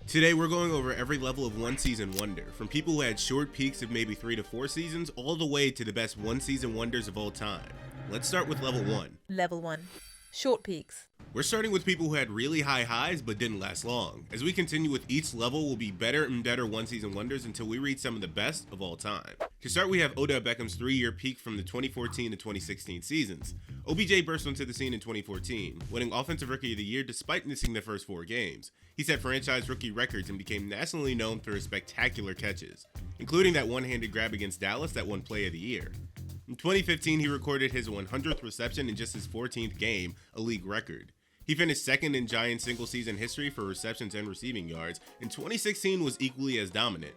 Today we're going over every level of one season wonder, from people who had short peaks of maybe 3 to 4 seasons, all the way to the best one season wonders of all time. Let's start with level 1. Level 1. Short peaks. We're starting with people who had really high highs but didn't last long. As we continue with each level, we'll be better and better one season wonders until we reach some of the best of all time. To start, we have Odell Beckham's 3-year peak from the 2014 to 2016 seasons. OBJ burst onto the scene in 2014, winning Offensive Rookie of the Year despite missing the first 4 games. He set franchise rookie records and became nationally known for his spectacular catches, including that one-handed grab against Dallas that won Play of the Year. In 2015, he recorded his 100th reception in just his 14th game, a league record. He finished second in Giants single-season history for receptions and receiving yards, and 2016 was equally as dominant.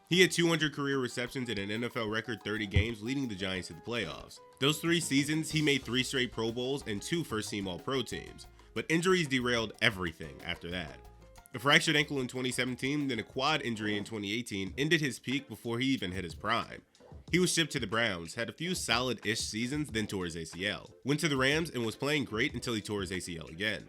He had 200 career receptions in an NFL record 30 games, leading the Giants to the playoffs. Those 3 seasons, he made 3 straight Pro Bowls and 2 first-team All-Pro teams, but injuries derailed everything after that. A fractured ankle in 2017, then a quad injury in 2018 ended his peak before he even hit his prime. He was shipped to the Browns, had a few solid-ish seasons, then tore his ACL. Went to the Rams and was playing great until he tore his ACL again.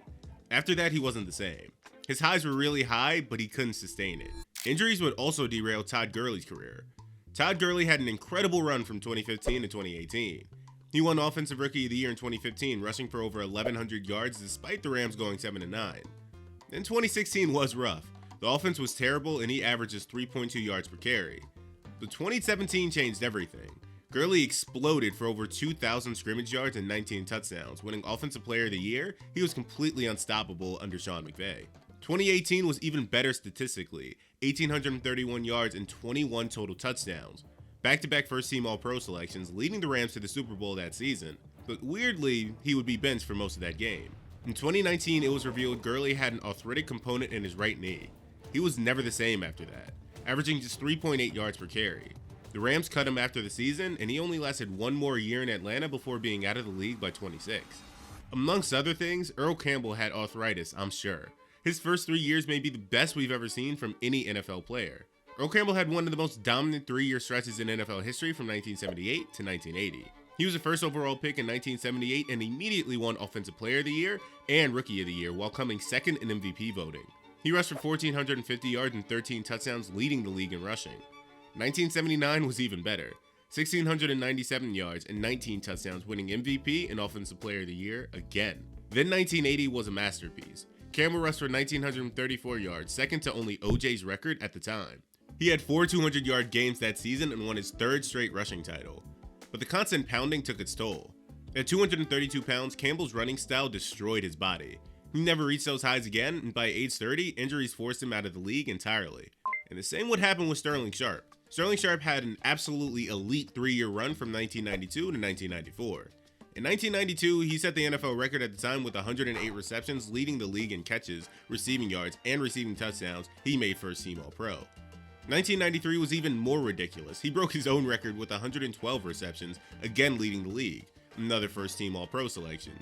After that, he wasn't the same. His highs were really high, but he couldn't sustain it. Injuries would also derail Todd Gurley's career. Todd Gurley had an incredible run from 2015 to 2018. He won Offensive Rookie of the Year in 2015, rushing for over 1,100 yards despite the Rams going 7-9. Then 2016 was rough. The offense was terrible and he averages 3.2 yards per carry. But 2017 changed everything. Gurley exploded for over 2,000 scrimmage yards and 19 touchdowns, winning Offensive Player of the Year. He was completely unstoppable under Sean McVay. 2018 was even better statistically, 1,831 yards and 21 total touchdowns. Back-to-back first-team All-Pro selections, leading the Rams to the Super Bowl that season. But weirdly, he would be benched for most of that game. In 2019, it was revealed Gurley had an arthritic component in his right knee. He was never the same after that, averaging just 3.8 yards per carry. The Rams cut him after the season, and he only lasted 1 more year in Atlanta before being out of the league by 26. Amongst other things, Earl Campbell had arthritis, I'm sure. His first 3 years may be the best we've ever seen from any NFL player. Earl Campbell had one of the most dominant 3-year stretches in NFL history from 1978 to 1980. He was the first overall pick in 1978 and immediately won Offensive Player of the Year and Rookie of the Year while coming second in MVP voting. He rushed for 1,450 yards and 13 touchdowns, leading the league in rushing. 1979 was even better, 1,697 yards and 19 touchdowns, winning MVP and Offensive Player of the Year again. Then 1980 was a masterpiece. Campbell rushed for 1,934 yards, second to only OJ's record at the time. He had 4 200-yard games that season and won his 3rd straight rushing title. But the constant pounding took its toll. At 232 pounds, Campbell's running style destroyed his body. He never reached those highs again, and by age 30, injuries forced him out of the league entirely. And the same would happen with Sterling Sharpe. Sterling Sharpe had an absolutely elite 3-year run from 1992 to 1994. In 1992, he set the NFL record at the time with 108 receptions, leading the league in catches, receiving yards, and receiving touchdowns. He made first-team All-Pro. 1993 was even more ridiculous. He broke his own record with 112 receptions, again leading the league, another first-team All-Pro selection.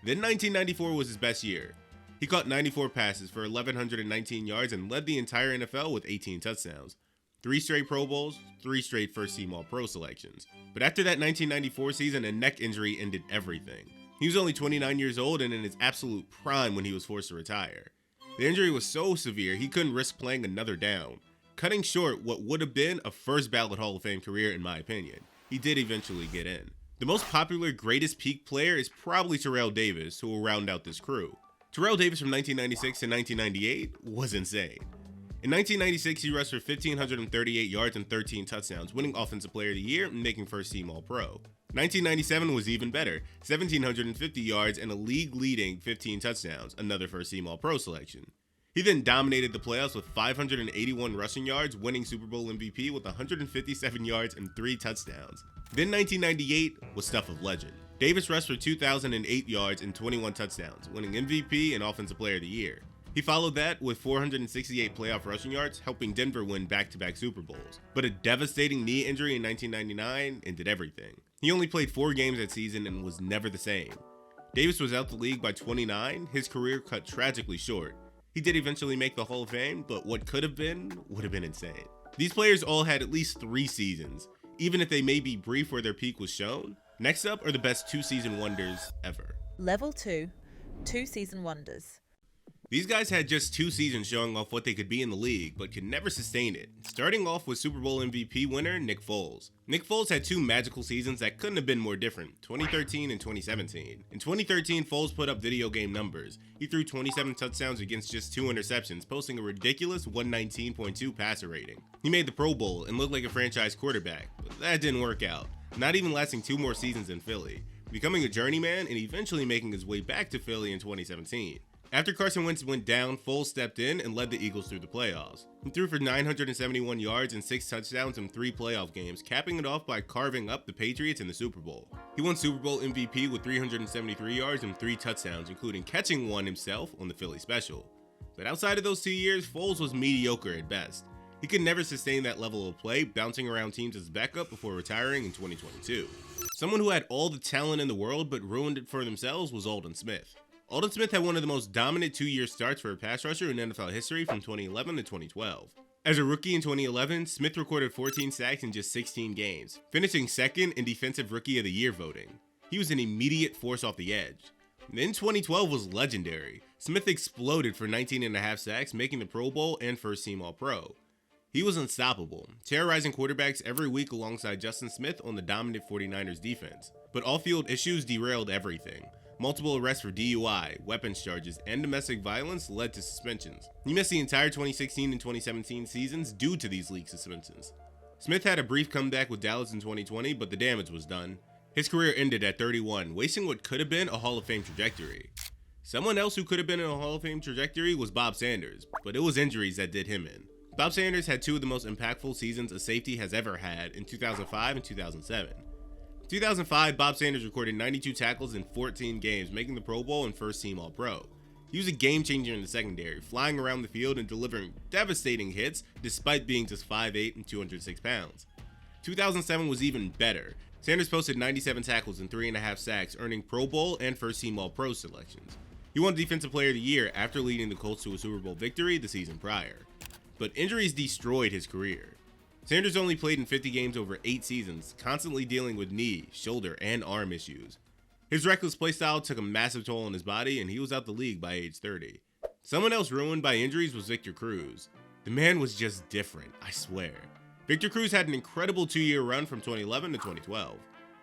Then 1994 was his best year. He caught 94 passes for 1,119 yards and led the entire NFL with 18 touchdowns. 3 straight Pro Bowls, 3 straight first-team All-Pro selections. But after that 1994 season, a neck injury ended everything. He was only 29 years old and in his absolute prime when he was forced to retire. The injury was so severe he couldn't risk playing another down, cutting short what would have been a first ballot Hall of Fame career in my opinion. He did eventually get in. The most popular greatest peak player is probably Terrell Davis, who will round out this crew. Terrell Davis from 1996 to 1998 was insane. In 1996, he rushed for 1,538 yards and 13 touchdowns, winning Offensive Player of the Year and making first-team All-Pro. 1997 was even better, 1,750 yards and a league-leading 15 touchdowns, another first-team All-Pro selection. He then dominated the playoffs with 581 rushing yards, winning Super Bowl MVP with 157 yards and 3 touchdowns. Then 1998 was stuff of legend. Davis rushed for 2,008 yards and 21 touchdowns, winning MVP and Offensive Player of the Year. He followed that with 468 playoff rushing yards, helping Denver win back-to-back Super Bowls. But a devastating knee injury in 1999 ended everything. He only played 4 games that season and was never the same. Davis was out the league by 29, his career cut tragically short. He did eventually make the Hall of Fame, but what could have been would have been insane. These players all had at least 3 seasons, even if they may be brief where their peak was shown. Next up are the best 2-season wonders ever. Level 2. 2-season wonders. These guys had just 2 seasons showing off what they could be in the league, but could never sustain it. Starting off with Super Bowl MVP winner Nick Foles. Nick Foles had 2 magical seasons that couldn't have been more different, 2013 and 2017. In 2013, Foles put up video game numbers. He threw 27 touchdowns against just 2 interceptions, posting a ridiculous 119.2 passer rating. He made the Pro Bowl and looked like a franchise quarterback, but that didn't work out, not even lasting 2 more seasons in Philly, becoming a journeyman and eventually making his way back to Philly in 2017. After Carson Wentz went down, Foles stepped in and led the Eagles through the playoffs. He threw for 971 yards and 6 touchdowns in 3 playoff games, capping it off by carving up the Patriots in the Super Bowl. He won Super Bowl MVP with 373 yards and 3 touchdowns, including catching one himself on the Philly special. But outside of those 2 years, Foles was mediocre at best. He could never sustain that level of play, bouncing around teams as backup before retiring in 2022. Someone who had all the talent in the world but ruined it for themselves was Aldon Smith. Aldon Smith had one of the most dominant 2-year starts for a pass rusher in NFL history from 2011 to 2012. As a rookie in 2011, Smith recorded 14 sacks in just 16 games, finishing second in Defensive Rookie of the Year voting. He was an immediate force off the edge. Then 2012 was legendary. Smith exploded for 19.5 sacks, making the Pro Bowl and first team All-Pro. He was unstoppable, terrorizing quarterbacks every week alongside Justin Smith on the dominant 49ers defense. But off-field issues derailed everything. Multiple arrests for DUI, weapons charges, and domestic violence led to suspensions. He missed the entire 2016 and 2017 seasons due to these league suspensions. Smith had a brief comeback with Dallas in 2020, but the damage was done. His career ended at 31, wasting what could have been a Hall of Fame trajectory. Someone else who could have been in a Hall of Fame trajectory was Bob Sanders, but it was injuries that did him in. Bob Sanders had 2 of the most impactful seasons a safety has ever had in 2005 and 2007. In 2005, Bob Sanders recorded 92 tackles in 14 games, making the Pro Bowl and first team All-Pro. He was a game changer in the secondary, flying around the field and delivering devastating hits despite being just 5'8" and 206 pounds. 2007 was even better. Sanders posted 97 tackles and 3.5 sacks, earning Pro Bowl and first team All-Pro selections. He won Defensive Player of the Year after leading the Colts to a Super Bowl victory the season prior. But injuries destroyed his career. Sanders only played in 50 games over 8 seasons, constantly dealing with knee, shoulder, and arm issues. His reckless playstyle took a massive toll on his body, and he was out the league by age 30. Someone else ruined by injuries was Victor Cruz. The man was just different, I swear. Victor Cruz had an incredible 2-year run from 2011 to 2012.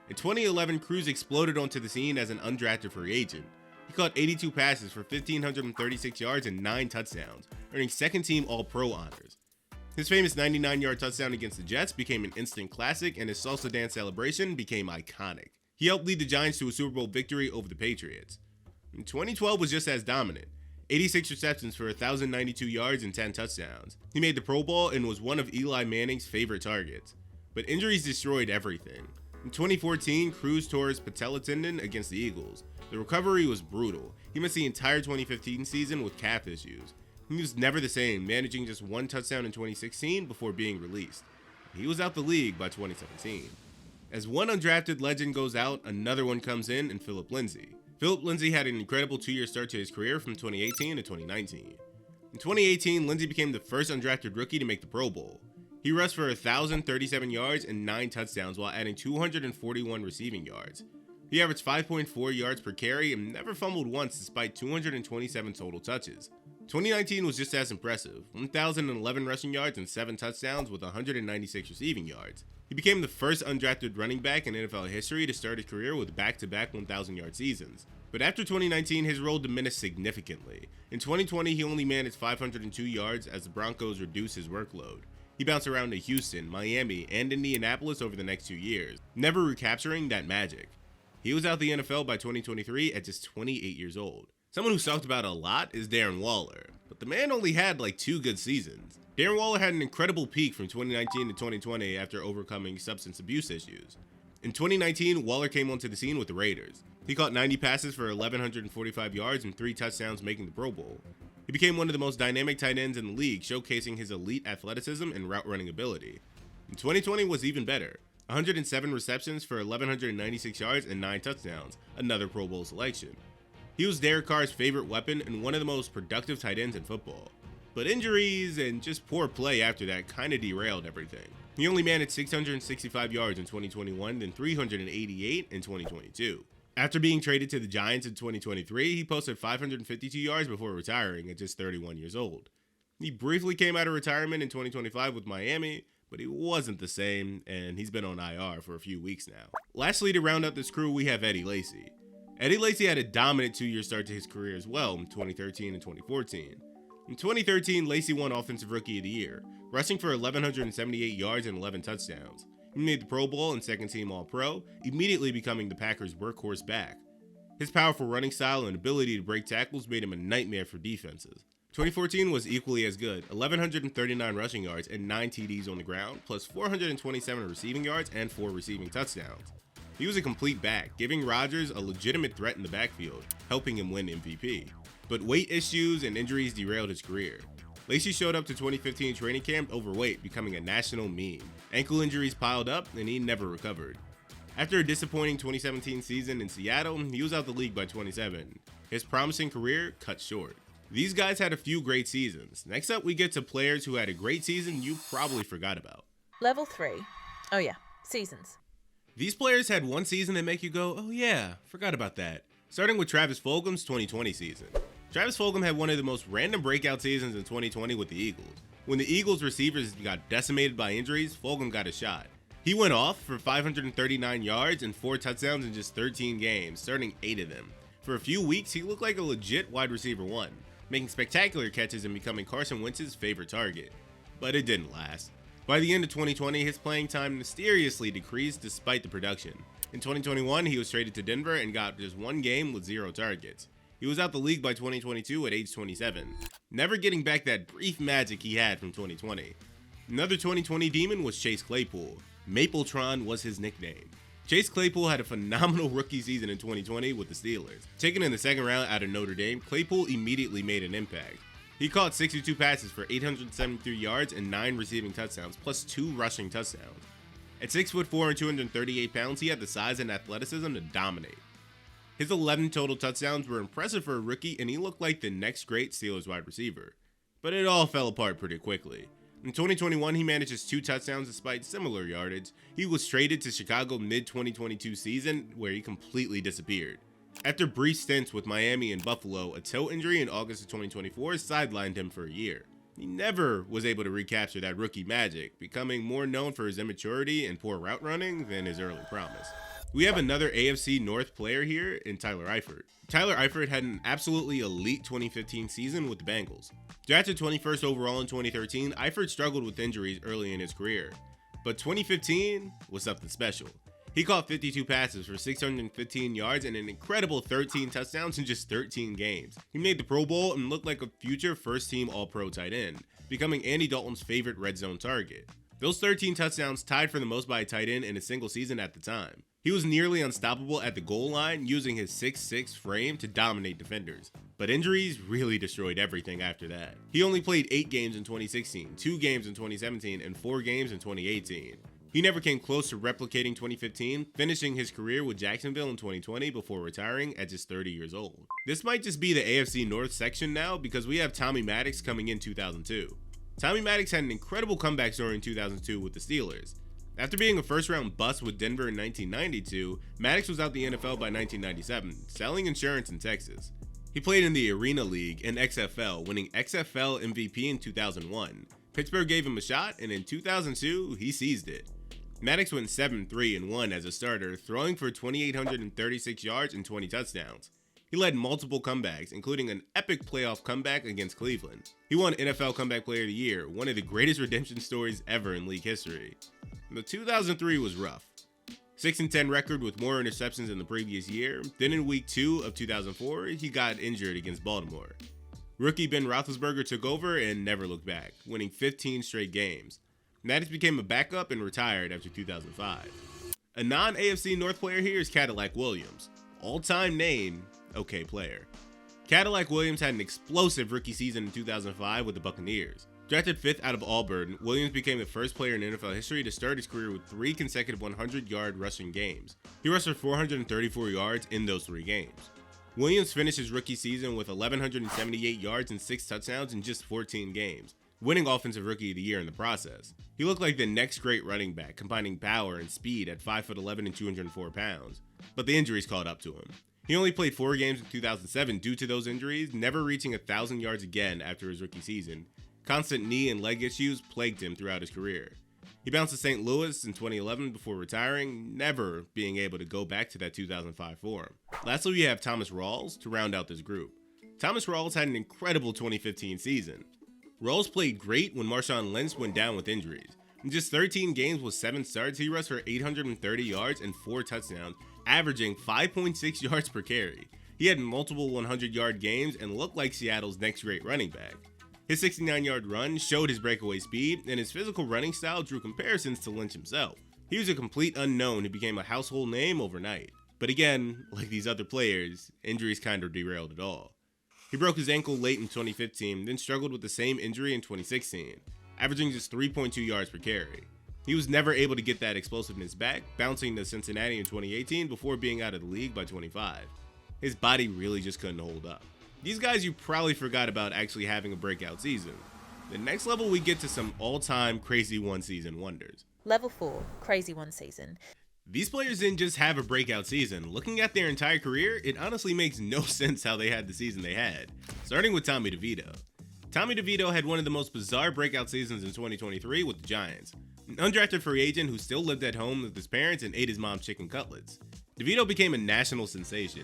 In 2011, Cruz exploded onto the scene as an undrafted free agent. He caught 82 passes for 1,536 yards and 9 touchdowns, earning second-team All-Pro honors. His famous 99-yard touchdown against the Jets became an instant classic, and his salsa dance celebration became iconic. He helped lead the Giants to a Super Bowl victory over the Patriots. And 2012 was just as dominant. 86 receptions for 1,092 yards and 10 touchdowns. He made the Pro Bowl and was one of Eli Manning's favorite targets. But injuries destroyed everything. In 2014, Cruz tore his patella tendon against the Eagles. The recovery was brutal. He missed the entire 2015 season with calf issues. He was never the same, managing just 1 touchdown in 2016 before being released. He was out the league by 2017. As one undrafted legend goes out, another one comes in Philip Lindsay. Philip Lindsay had an incredible 2-year start to his career from 2018 to 2019. In 2018, Lindsay became the first undrafted rookie to make the Pro Bowl. He rushed for 1,037 yards and 9 touchdowns while adding 241 receiving yards. He averaged 5.4 yards per carry and never fumbled once despite 227 total touches. 2019 was just as impressive, 1,011 rushing yards and 7 touchdowns with 196 receiving yards. He became the first undrafted running back in NFL history to start his career with back-to-back 1,000-yard seasons. But after 2019, his role diminished significantly. In 2020, he only managed 502 yards as the Broncos reduced his workload. He bounced around to Houston, Miami, and Indianapolis over the next 2 years, never recapturing that magic. He was out the NFL by 2023 at just 28 years old. Someone who's talked about a lot is Darren Waller, but the man only had like 2 good seasons. Darren Waller had an incredible peak from 2019 to 2020 after overcoming substance abuse issues. In 2019, Waller came onto the scene with the Raiders. He caught 90 passes for 1,145 yards and 3 touchdowns, making the Pro Bowl. He became one of the most dynamic tight ends in the league, showcasing his elite athleticism and route running ability. In 2020 was even better. 107 receptions for 1,196 yards and 9 touchdowns, another Pro Bowl selection. He was Derek Carr's favorite weapon and one of the most productive tight ends in football. But injuries and just poor play after that kinda derailed everything. He only managed 665 yards in 2021, then 388 in 2022. After being traded to the Giants in 2023, he posted 552 yards before retiring at just 31 years old. He briefly came out of retirement in 2025 with Miami, but he wasn't the same, and he's been on IR for a few weeks now. Lastly, to round out this crew, we have Eddie Lacy. Eddie Lacy had a dominant 2-year start to his career as well in 2013 and 2014. In 2013, Lacy won Offensive Rookie of the Year, rushing for 1,178 yards and 11 touchdowns. He made the Pro Bowl and second-team All-Pro, immediately becoming the Packers' workhorse back. His powerful running style and ability to break tackles made him a nightmare for defenses. 2014 was equally as good, 1,139 rushing yards and 9 TDs on the ground, plus 427 receiving yards and 4 receiving touchdowns. He was a complete back, giving Rodgers a legitimate threat in the backfield, helping him win MVP. But weight issues and injuries derailed his career. Lacy showed up to 2015 training camp overweight, becoming a national meme. Ankle injuries piled up, and he never recovered. After a disappointing 2017 season in Seattle, he was out the league by 27. His promising career cut short. These guys had a few great seasons. Next up, we get to players who had a great season you probably forgot about. Level 3. Oh yeah, seasons. These players had one season that make you go, oh yeah, forgot about that. Starting with Travis Fulgham's 2020 season. Travis Fulgham had one of the most random breakout seasons in 2020 with the Eagles. When the Eagles receivers got decimated by injuries, Fulgham got a shot. He went off for 539 yards and 4 touchdowns in just 13 games, starting 8 of them. For a few weeks, he looked like a legit wide receiver 1, making spectacular catches and becoming Carson Wentz's favorite target. But it didn't last. By the end of 2020, his playing time mysteriously decreased despite the production. In 2021, he was traded to Denver and got just 1 game with 0 targets. He was out the league by 2022 at age 27, never getting back that brief magic he had from 2020. Another 2020 demon was Chase Claypool. Mapletron was his nickname. Chase Claypool had a phenomenal rookie season in 2020 with the Steelers. Taken in the second round out of Notre Dame, Claypool immediately made an impact. He caught 62 passes for 873 yards and 9 receiving touchdowns, plus 2 rushing touchdowns. At 6'4" and 238 pounds, he had the size and athleticism to dominate. His 11 total touchdowns were impressive for a rookie, and he looked like the next great Steelers wide receiver. But it all fell apart pretty quickly. In 2021, he manages 2 touchdowns despite similar yardage. He was traded to Chicago mid-2022 season, where he completely disappeared. After brief stints with Miami and Buffalo, a toe injury in August of 2024 sidelined him for a year. He never was able to recapture that rookie magic, becoming more known for his immaturity and poor route running than his early promise. We have another AFC North player here in Tyler Eifert. Tyler Eifert had an absolutely elite 2015 season with the Bengals. Drafted 21st overall in 2013, Eifert struggled with injuries early in his career. But 2015 was something special. He caught 52 passes for 615 yards and an incredible 13 touchdowns in just 13 games. He made the Pro Bowl and looked like a future first-team All-Pro tight end, becoming Andy Dalton's favorite red zone target. Those 13 touchdowns tied for the most by a tight end in a single season at the time. He was nearly unstoppable at the goal line, using his 6'6" frame to dominate defenders. But injuries really destroyed everything after that. He only played 8 games in 2016, 2 games in 2017, and 4 games in 2018. He never came close to replicating 2015, finishing his career with Jacksonville in 2020 before retiring at just 30 years old. This might just be the AFC North section now because we have Tommy Maddox coming in 2002. Tommy Maddox had an incredible comeback story in 2002 with the Steelers. After being a first-round bust with Denver in 1992, Maddox was out the NFL by 1997, selling insurance in Texas. He played in the Arena League and XFL, winning XFL MVP in 2001. Pittsburgh gave him a shot, and in 2002, he seized it. Maddox went 7-3-1 as a starter, throwing for 2,836 yards and 20 touchdowns. He led multiple comebacks, including an epic playoff comeback against Cleveland. He won NFL Comeback Player of the Year, one of the greatest redemption stories ever in league history. The 2003 was rough. 6-10 record with more interceptions than the previous year. Then in week 2 of 2004, he got injured against Baltimore. Rookie Ben Roethlisberger took over and never looked back, winning 15 straight games. Maddox became a backup and retired after 2005. A non-AFC North player here is Cadillac Williams. All-time name, okay player. Cadillac Williams had an explosive rookie season in 2005 with the Buccaneers. Drafted 5th out of Auburn, Williams became the first player in NFL history to start his career with 3 consecutive 100-yard rushing games. He rushed for 434 yards in those 3 games. Williams finished his rookie season with 1,178 yards and 6 touchdowns in just 14 games. winning Offensive Rookie of the Year in the process. He looked like the next great running back, combining power and speed at 5'11" and 204 pounds. But the injuries caught up to him. He only played 4 games in 2007 due to those injuries, never reaching 1,000 yards again after his rookie season. Constant knee and leg issues plagued him throughout his career. He bounced to St. Louis in 2011 before retiring, never being able to go back to that 2005 form. Lastly, we have Thomas Rawls to round out this group. Thomas Rawls had an incredible 2015 season. Rawls played great when Marshawn Lynch went down with injuries. In just 13 games with 7 starts, he rushed for 830 yards and 4 touchdowns, averaging 5.6 yards per carry. He had multiple 100-yard games and looked like Seattle's next great running back. His 69-yard run showed his breakaway speed, and his physical running style drew comparisons to Lynch himself. He was a complete unknown who became a household name overnight. But again, like these other players, injuries kind of derailed it all. He broke his ankle late in 2015, then struggled with the same injury in 2016, averaging just 3.2 yards per carry. He was never able to get that explosiveness back, bouncing to Cincinnati in 2018 before being out of the league by 25. His body really just couldn't hold up. These guys you probably forgot about actually having a breakout season. The next level, we get to some all-time crazy one-season wonders. Level 4, crazy one season. These players didn't just have a breakout season. Looking at their entire career, it honestly makes no sense how they had the season they had. Starting with Tommy DeVito. Tommy DeVito had one of the most bizarre breakout seasons in 2023 with the Giants. An undrafted free agent who still lived at home with his parents and ate his mom's chicken cutlets. DeVito became a national sensation.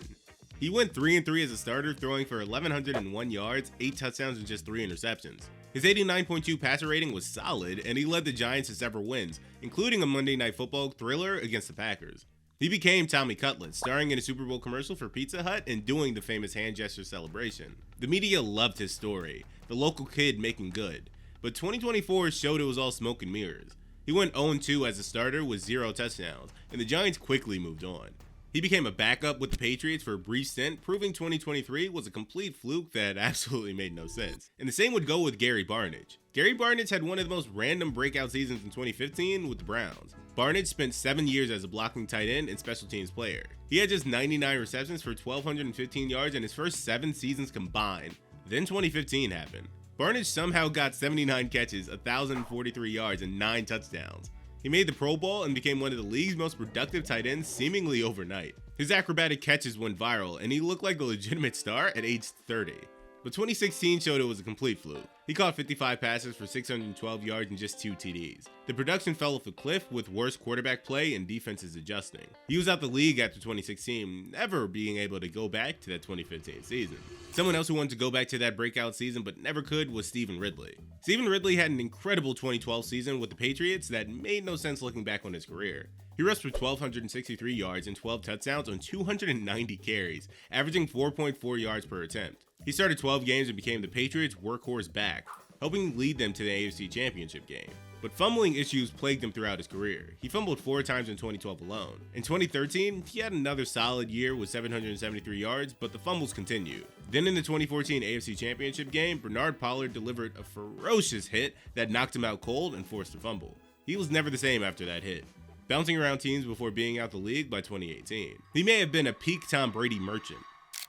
He went 3-3 as a starter, throwing for 1,101 yards, 8 touchdowns, and just 3 interceptions. His 89.2 passer rating was solid, and he led the Giants to several wins, including a Monday Night Football thriller against the Packers. He became Tommy Cutlets, starring in a Super Bowl commercial for Pizza Hut and doing the famous hand gesture celebration. The media loved his story, the local kid making good. But 2024 showed it was all smoke and mirrors. He went 0-2 as a starter with 0 touchdowns, and the Giants quickly moved on. He became a backup with the Patriots for a brief stint, proving 2023 was a complete fluke that absolutely made no sense. And the same would go with Gary Barnidge. Gary Barnidge had one of the most random breakout seasons in 2015 with the Browns. Barnidge spent 7 years as a blocking tight end and special teams player. He had just 99 receptions for 1,215 yards in his first 7 seasons combined. Then 2015 happened. Barnidge somehow got 79 catches, 1,043 yards, and 9 touchdowns. He made the Pro Bowl and became one of the league's most productive tight ends seemingly overnight. His acrobatic catches went viral, and he looked like a legitimate star at age 30. But 2016 showed it was a complete fluke. He caught 55 passes for 612 yards and just 2 TDs. The production fell off a cliff with worse quarterback play and defenses adjusting. He was out the league after 2016, never being able to go back to that 2015 season. Someone else who wanted to go back to that breakout season but never could was Stephen Ridley. Stephen Ridley had an incredible 2012 season with the Patriots that made no sense looking back on his career. He rushed for 1,263 yards and 12 touchdowns on 290 carries, averaging 4.4 yards per attempt. He started 12 games and became the Patriots' workhorse back, helping lead them to the AFC Championship game. But fumbling issues plagued him throughout his career. He fumbled 4 times in 2012 alone. In 2013, he had another solid year with 773 yards, but the fumbles continued. Then in the 2014 AFC Championship game, Bernard Pollard delivered a ferocious hit that knocked him out cold and forced a fumble. He was never the same after that hit, bouncing around teams before being out the league by 2018. He may have been a peak Tom Brady merchant.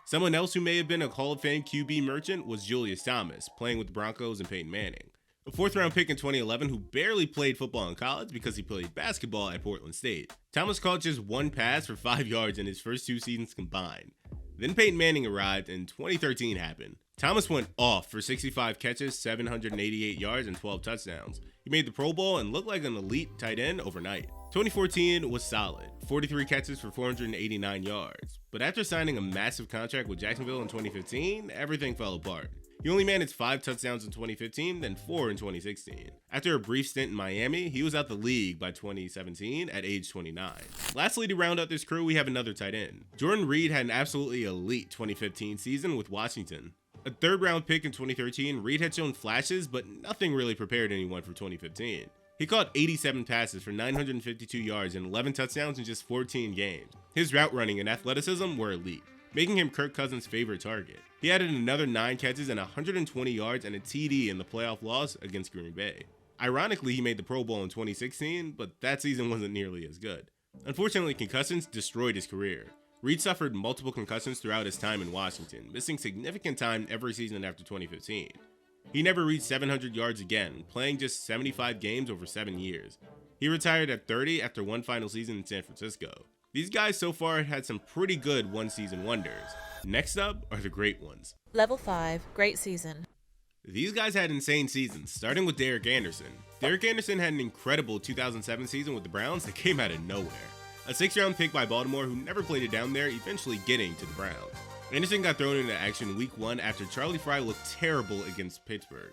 Someone else who may have been a Hall of Fame QB merchant was Julius Thomas, playing with the Broncos and Peyton Manning. A 4th-round pick in 2011 who barely played football in college because he played basketball at Portland State. Thomas caught just 1 pass for 5 yards in his first 2 seasons combined. Then Peyton Manning arrived and 2013 happened. Thomas went off for 65 catches, 788 yards, and 12 touchdowns. He made the Pro Bowl and looked like an elite tight end overnight. 2014 was solid, 43 catches for 489 yards. But after signing a massive contract with Jacksonville in 2015, everything fell apart. He only managed 5 touchdowns in 2015, then 4 in 2016. After a brief stint in Miami, he was out the league by 2017 at age 29. Lastly, to round out this crew, we have another tight end. Jordan Reed had an absolutely elite 2015 season with Washington. A 3rd-round pick in 2013, Reed had shown flashes, but nothing really prepared anyone for 2015. He caught 87 passes for 952 yards and 11 touchdowns in just 14 games. His route running and athleticism were elite, making him Kirk Cousins' favorite target. He added another 9 catches and 120 yards and a TD in the playoff loss against Green Bay. Ironically, he made the Pro Bowl in 2016, but that season wasn't nearly as good. Unfortunately, concussions destroyed his career. Reed suffered multiple concussions throughout his time in Washington, missing significant time every season after 2015. He never reached 700 yards again, playing just 75 games over 7 years. He retired at 30 after one final season in San Francisco. These guys so far had some pretty good one-season wonders. Next up are the great ones. Level 5, great season. These guys had insane seasons, starting with Derek Anderson. Derek Anderson had an incredible 2007 season with the Browns that came out of nowhere. A 6th-round pick by Baltimore who never played it down there, eventually getting to the Browns. Anderson got thrown into action week 1 after Charlie Frye looked terrible against Pittsburgh.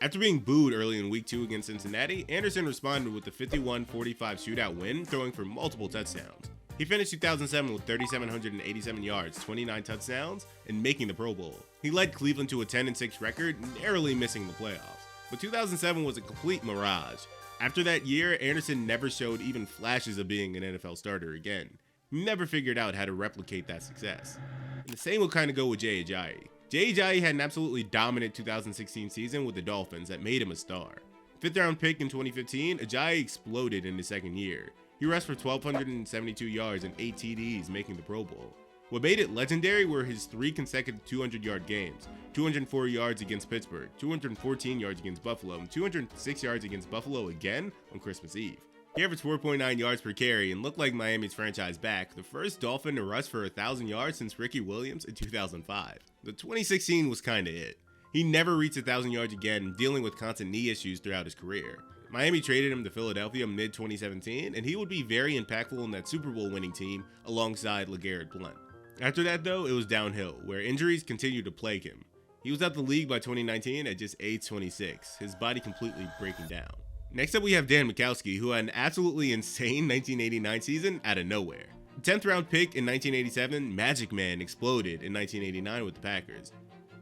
After being booed early in week 2 against Cincinnati, Anderson responded with the 51-45 shootout win, throwing for multiple touchdowns. He finished 2007 with 3,787 yards, 29 touchdowns, and making the Pro Bowl. He led Cleveland to a 10-6 record, narrowly missing the playoffs. But 2007 was a complete mirage. After that year, Anderson never showed even flashes of being an NFL starter again. He never figured out how to replicate that success. And the same will kind of go with Jay Ajayi. Jay Ajayi had an absolutely dominant 2016 season with the Dolphins that made him a star. 5th-round pick in 2015, Ajayi exploded in his second year. He rushed for 1,272 yards and 8 TDs, making the Pro Bowl. What made it legendary were his 3 consecutive 200-yard games, 204 yards against Pittsburgh, 214 yards against Buffalo, and 206 yards against Buffalo again on Christmas Eve. He averaged 4.9 yards per carry and looked like Miami's franchise back, the first Dolphin to rush for 1,000 yards since Ricky Williams in 2005. The 2016 was kinda it. He never reached 1,000 yards again, dealing with constant knee issues throughout his career. Miami traded him to Philadelphia mid-2017, and he would be very impactful in that Super Bowl winning team alongside LeGarrette Blount. After that though, it was downhill, where injuries continued to plague him. He was out the league by 2019 at just age 26, his body completely breaking down. Next up we have Dan Mikowski, who had an absolutely insane 1989 season out of nowhere. The 10th round pick in 1987, Magic Man exploded in 1989 with the Packers.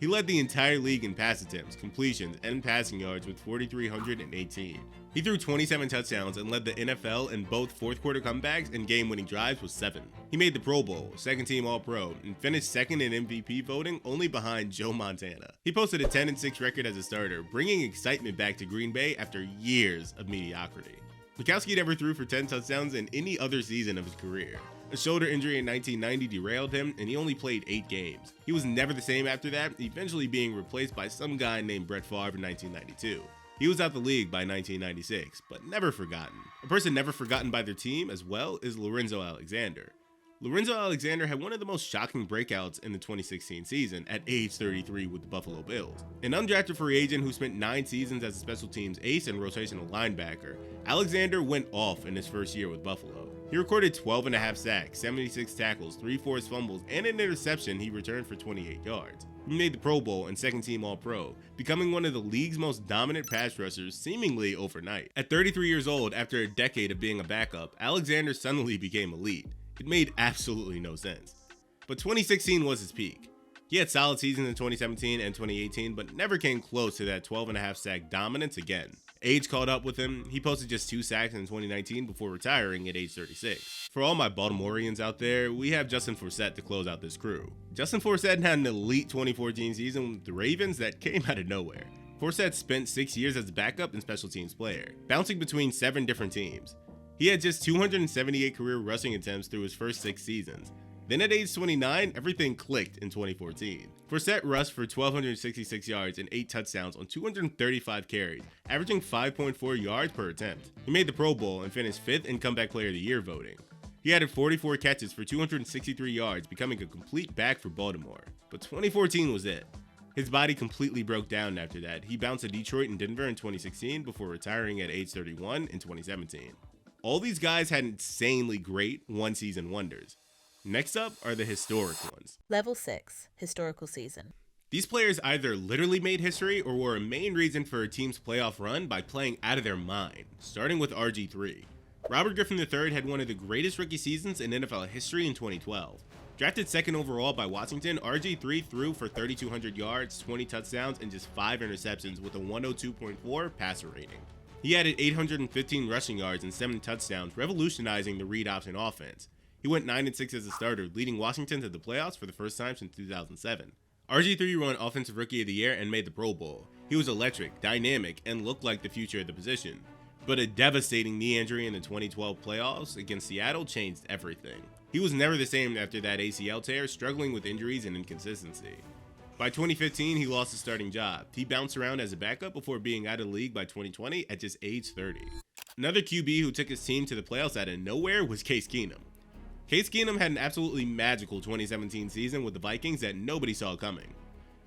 He led the entire league in pass attempts, completions, and passing yards with 4,318. He threw 27 touchdowns and led the NFL in both fourth quarter comebacks and game-winning drives with 7. He made the Pro Bowl, 2nd team All-Pro, and finished 2nd in MVP voting only behind Joe Montana. He posted a 10-6 record as a starter, bringing excitement back to Green Bay after years of mediocrity. Mikowski never threw for 10 touchdowns in any other season of his career. A shoulder injury in 1990 derailed him, and he only played 8 games. He was never the same after that, eventually being replaced by some guy named Brett Favre in 1992. He was out the league by 1996, but never forgotten. A person never forgotten by their team as well is Lorenzo Alexander. Lorenzo Alexander had one of the most shocking breakouts in the 2016 season at age 33 with the Buffalo Bills. An undrafted free agent who spent 9 seasons as a special teams ace and rotational linebacker, Alexander went off in his first year with Buffalo. He recorded 12.5 sacks, 76 tackles, 3 forced fumbles, and an interception he returned for 28 yards. He made the Pro Bowl and 2nd team All-Pro, becoming one of the league's most dominant pass rushers seemingly overnight. At 33 years old, after a decade of being a backup, Alexander suddenly became elite. It made absolutely no sense. But 2016 was his peak. He had solid seasons in 2017 and 2018, but never came close to that 12.5 sack dominance again. Age caught up with him. He posted just 2 sacks in 2019 before retiring at age 36. For all my Baltimoreans out there, we have Justin Forsett to close out this crew. Justin Forsett had an elite 2014 season with the Ravens that came out of nowhere. Forsett spent 6 years as a backup and special teams player, bouncing between 7 different teams. He had just 278 career rushing attempts through his first 6 seasons. Then at age 29, everything clicked in 2014. Forsett rushed for 1,266 yards and 8 touchdowns on 235 carries, averaging 5.4 yards per attempt. He made the Pro Bowl and finished 5th in Comeback Player of the Year voting. He added 44 catches for 263 yards, becoming a complete back for Baltimore. But 2014 was it. His body completely broke down after that. He bounced to Detroit and Denver in 2016 before retiring at age 31 in 2017. All these guys had insanely great one-season wonders. Next up are the historic ones. Level 6, historical season. These players either literally made history or were a main reason for a team's playoff run by playing out of their mind, starting with RG3. Robert Griffin III had one of the greatest rookie seasons in NFL history in 2012. Drafted 2nd overall by Washington, RG3 threw for 3,200 yards, 20 touchdowns, and just 5 interceptions with a 102.4 passer rating. He added 815 rushing yards and 7 touchdowns, revolutionizing the read option offense. He went 9-6 as a starter, leading Washington to the playoffs for the first time since 2007. RG3 won Offensive Rookie of the Year and made the Pro Bowl. He was electric, dynamic, and looked like the future of the position. But a devastating knee injury in the 2012 playoffs against Seattle changed everything. He was never the same after that ACL tear, struggling with injuries and inconsistency. By 2015, he lost his starting job. He bounced around as a backup before being out of the league by 2020 at just age 30. Another QB who took his team to the playoffs out of nowhere was Case Keenum. Case Keenum had an absolutely magical 2017 season with the Vikings that nobody saw coming.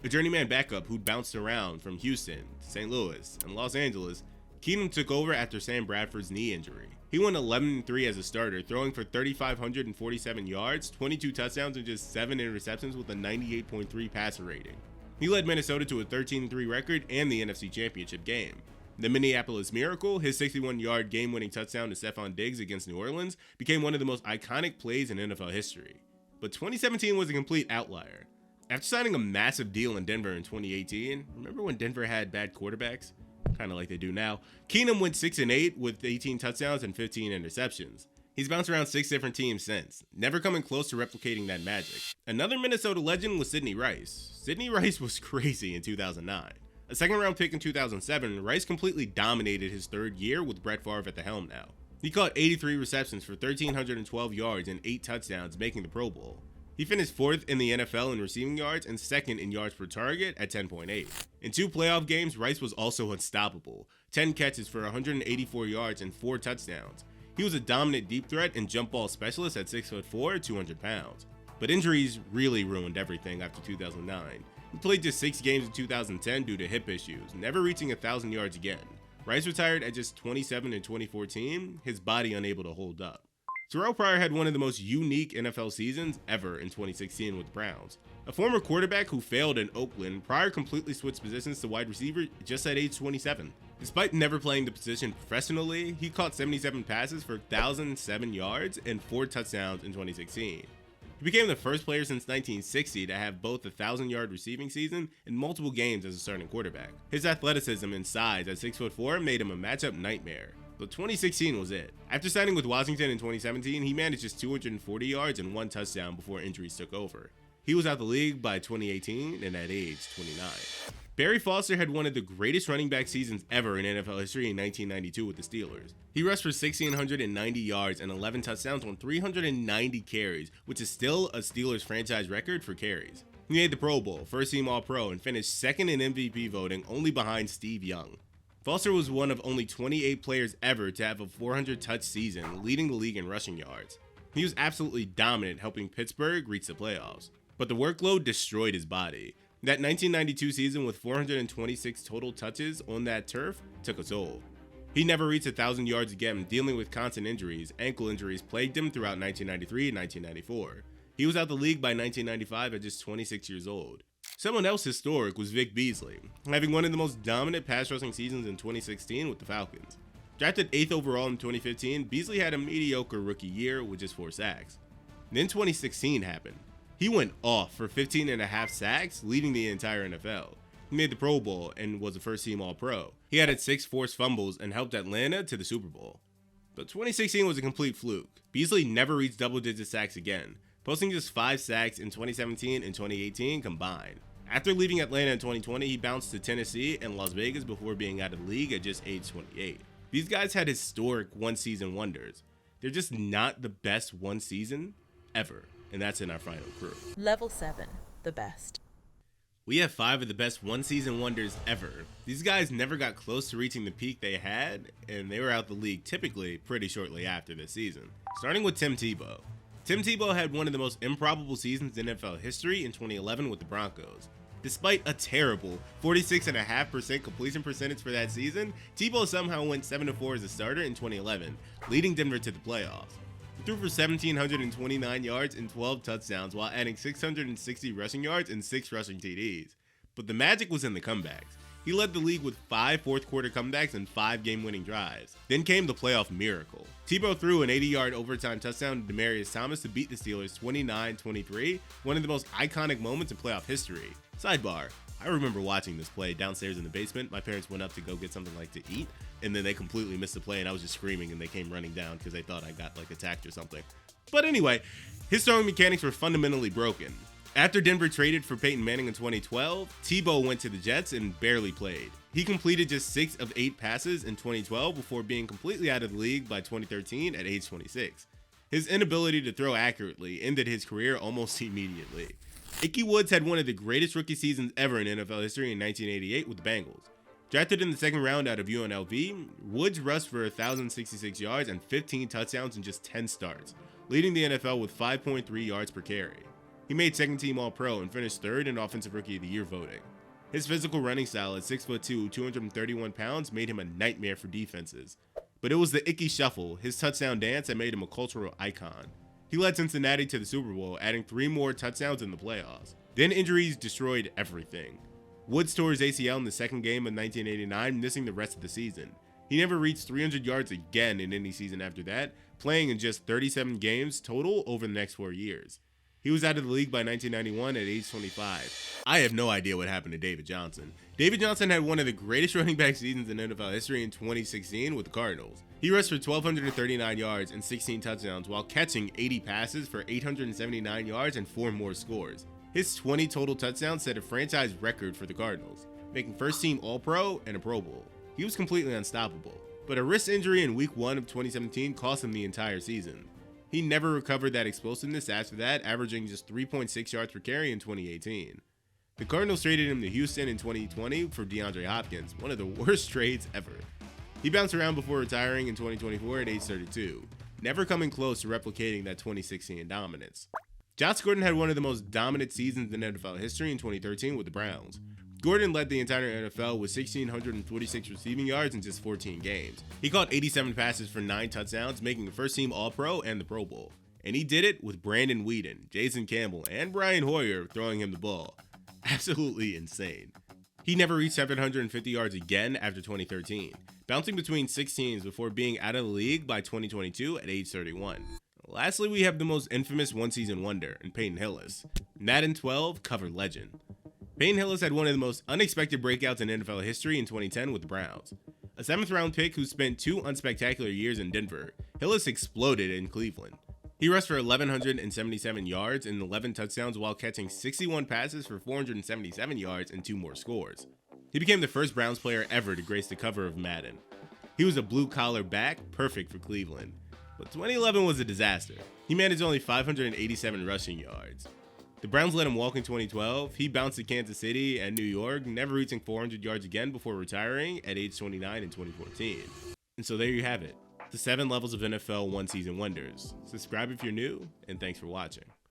A journeyman backup who'd bounced around from Houston, St. Louis, and Los Angeles, Keenum took over after Sam Bradford's knee injury. He went 11-3 as a starter, throwing for 3,547 yards, 22 touchdowns, and just 7 interceptions with a 98.3 passer rating. He led Minnesota to a 13-3 record and the NFC Championship game. The Minneapolis Miracle, his 61-yard game-winning touchdown to Stephon Diggs against New Orleans, became one of the most iconic plays in NFL history. But 2017 was a complete outlier. After signing a massive deal in Denver in 2018, remember when Denver had bad quarterbacks? Kind of like they do now. Keenum went 6-8 with 18 touchdowns and 15 interceptions. He's bounced around 6 different teams since, never coming close to replicating that magic. Another Minnesota legend was Sidney Rice. Sidney Rice was crazy in 2009. A second-round pick in 2007, Rice completely dominated his third year with Brett Favre at the helm now. He caught 83 receptions for 1,312 yards and 8 touchdowns, making the Pro Bowl. He finished 4th in the NFL in receiving yards and 2nd in yards per target at 10.8. In 2 playoff games, Rice was also unstoppable. 10 catches for 184 yards and 4 touchdowns. He was a dominant deep threat and jump ball specialist at 6'4", 200 pounds. But injuries really ruined everything after 2009. He played just 6 games in 2010 due to hip issues, never reaching 1,000 yards again. Rice retired at just 27 in 2014, his body unable to hold up. Terrell Pryor had one of the most unique NFL seasons ever in 2016 with the Browns. A former quarterback who failed in Oakland, Pryor completely switched positions to wide receiver just at age 27. Despite never playing the position professionally, he caught 77 passes for 1,007 yards and 4 touchdowns in 2016. He became the first player since 1960 to have both a 1,000-yard receiving season and multiple games as a starting quarterback. His athleticism and size at 6'4" made him a matchup nightmare. But 2016 was it. After signing with Washington in 2017, he managed just 240 yards and 1 touchdown before injuries took over. He was out the league by 2018 and at age 29. Barry Foster had one of the greatest running back seasons ever in NFL history in 1992 with the Steelers. He rushed for 1,690 yards and 11 touchdowns on 390 carries, which is still a Steelers franchise record for carries. He made the Pro Bowl, first team All-Pro, and finished 2nd in MVP voting, only behind Steve Young. Foster was one of only 28 players ever to have a 400-touch season, leading the league in rushing yards. He was absolutely dominant, helping Pittsburgh reach the playoffs. But the workload destroyed his body. That 1992 season with 426 total touches on that turf took a toll. He never reached 1,000 yards again, dealing with constant injuries. Ankle injuries plagued him throughout 1993 and 1994. He was out the league by 1995 at just 26 years old. Someone else historic was Vic Beasley, having one of the most dominant pass rushing seasons in 2016 with the Falcons. Drafted 8th overall in 2015, Beasley had a mediocre rookie year with just 4 sacks. Then 2016 happened. He went off for 15.5 sacks, leading the entire NFL. He made the Pro Bowl and was a first-team All-Pro. He added 6 forced fumbles and helped Atlanta to the Super Bowl. But 2016 was a complete fluke. Beasley never reached double-digit sacks again, posting just 5 sacks in 2017 and 2018 combined. After leaving Atlanta in 2020, he bounced to Tennessee and Las Vegas before being out of the league at just age 28. These guys had historic one-season wonders. They're just not the best one season ever, and that's in our final crew. Level 7, the best. We have 5 of the best one-season wonders ever. These guys never got close to reaching the peak they had, and they were out the league typically pretty shortly after this season. Starting with Tim Tebow. Tim Tebow had one of the most improbable seasons in NFL history in 2011 with the Broncos. Despite a terrible 46.5% completion percentage for that season, Tebow somehow went 7-4 as a starter in 2011, leading Denver to the playoffs. He threw for 1,729 yards and 12 touchdowns while adding 660 rushing yards and 6 rushing TDs. But the magic was in the comebacks. He led the league with 5 fourth-quarter comebacks and 5 game-winning drives. Then came the playoff miracle. Tebow threw an 80-yard overtime touchdown to Demaryius Thomas to beat the Steelers 29-23, one of the most iconic moments in playoff history. Sidebar, I remember watching this play downstairs in the basement. My parents went up to go get something like to eat, and then they completely missed the play, and I was just screaming, and they came running down because they thought I got like attacked or something. But anyway, his throwing mechanics were fundamentally broken. After Denver traded for Peyton Manning in 2012, Tebow went to the Jets and barely played. He completed just 6 of 8 passes in 2012 before being completely out of the league by 2013 at age 26. His inability to throw accurately ended his career almost immediately. Ickey Woods had one of the greatest rookie seasons ever in NFL history in 1988 with the Bengals. Drafted in the second round out of UNLV, Woods rushed for 1,066 yards and 15 touchdowns in just 10 starts, leading the NFL with 5.3 yards per carry. He made second team All-Pro and finished third in Offensive Rookie of the Year voting. His physical running style at 6'2", 231 pounds made him a nightmare for defenses. But it was the Ickey Shuffle, his touchdown dance, that made him a cultural icon. He led Cincinnati to the Super Bowl, adding 3 more touchdowns in the playoffs. Then injuries destroyed everything. Woods tore his ACL in the second game of 1989, missing the rest of the season. He never reached 300 yards again in any season after that, playing in just 37 games total over the next 4 years. He was out of the league by 1991 at age 25. I have no idea what happened to David Johnson. David Johnson had one of the greatest running back seasons in NFL history in 2016 with the Cardinals. He rushed for 1,239 yards and 16 touchdowns while catching 80 passes for 879 yards and 4 more scores. His 20 total touchdowns set a franchise record for the Cardinals, making first team All-Pro and a Pro Bowl. He was completely unstoppable, but a wrist injury in week 1 of 2017 cost him the entire season. He never recovered that explosiveness after that, averaging just 3.6 yards per carry in 2018. The Cardinals traded him to Houston in 2020 for DeAndre Hopkins, one of the worst trades ever. He bounced around before retiring in 2024 at age 32, never coming close to replicating that 2016 dominance. Josh Gordon had one of the most dominant seasons in NFL history in 2013 with the Browns. Gordon led the entire NFL with 1,646 receiving yards in just 14 games. He caught 87 passes for 9 touchdowns, making the first team All-Pro and the Pro Bowl. And he did it with Brandon Weeden, Jason Campbell, and Brian Hoyer throwing him the ball. Absolutely insane. He never reached 750 yards again after 2013, bouncing between 6 teams before being out of the league by 2022 at age 31. Lastly, we have the most infamous one-season wonder in Peyton Hillis, Madden 12 cover legend. Peyton Hillis had one of the most unexpected breakouts in NFL history in 2010 with the Browns. A 7th-round pick who spent 2 unspectacular years in Denver, Hillis exploded in Cleveland. He rushed for 1,177 yards and 11 touchdowns while catching 61 passes for 477 yards and 2 more scores. He became the first Browns player ever to grace the cover of Madden. He was a blue-collar back, perfect for Cleveland. But 2011 was a disaster. He managed only 587 rushing yards. The Browns let him walk in 2012. He bounced to Kansas City and New York, never reaching 400 yards again before retiring at age 29 in 2014. And so there you have it, the 7 levels of NFL one-season wonders. Subscribe if you're new, and thanks for watching.